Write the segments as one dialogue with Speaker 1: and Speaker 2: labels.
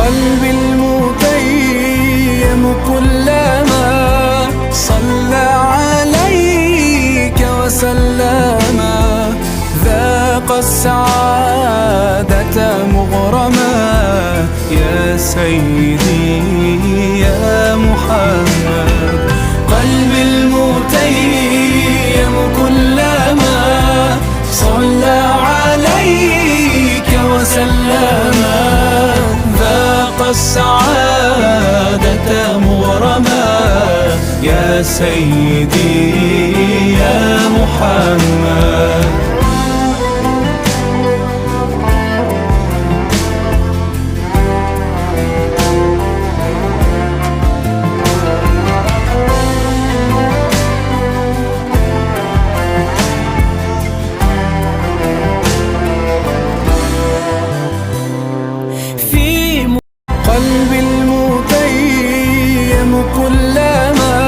Speaker 1: قلبي المتيم كلما صلى عليك وسلم ذاق السعادة مغرما يا سيدي يا محمد. قلبي المتيم كلما صلى عليك وسلم ذاق السعادة مغرما يا سيدي يا محمد. قلبي المتيم كلما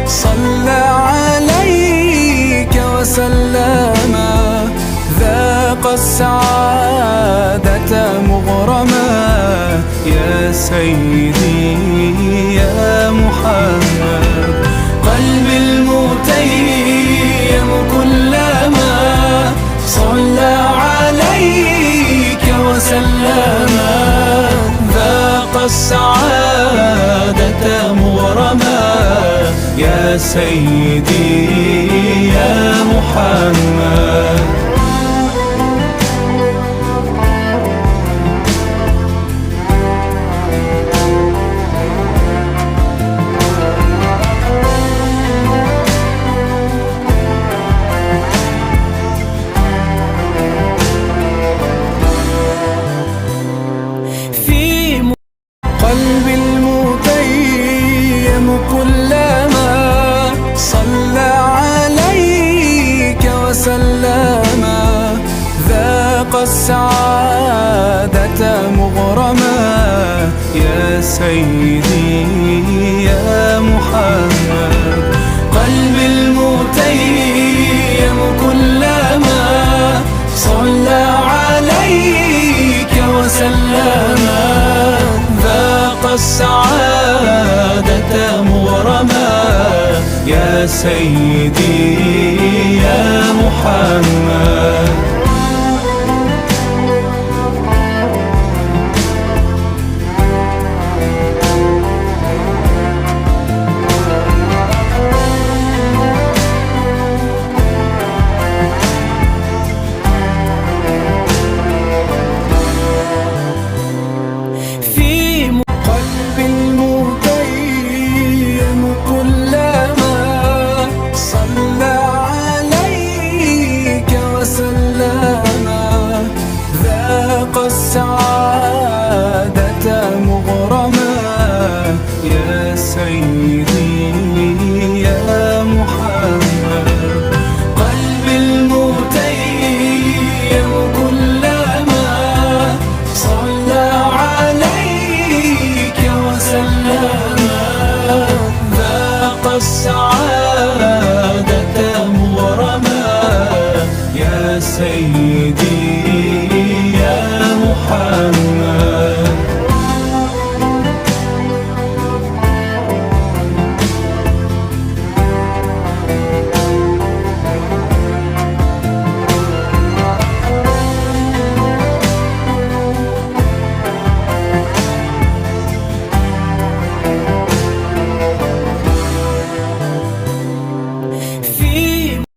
Speaker 1: صلى عليك وسلم ذاق السعادة مغرما يا سيدي يا محمد. قلبي المتيم كلما صلى عليك وسلم السعادة مغرما يا سيدي يا محمد. قلبي المتيم كلما صلى عليك وسلم ذاق السعادة مغرما يا سيدي يا محمد. قلبي المتيم كلما صلى عليك وسلم السعادة مغرما يا سيدي يا محمد.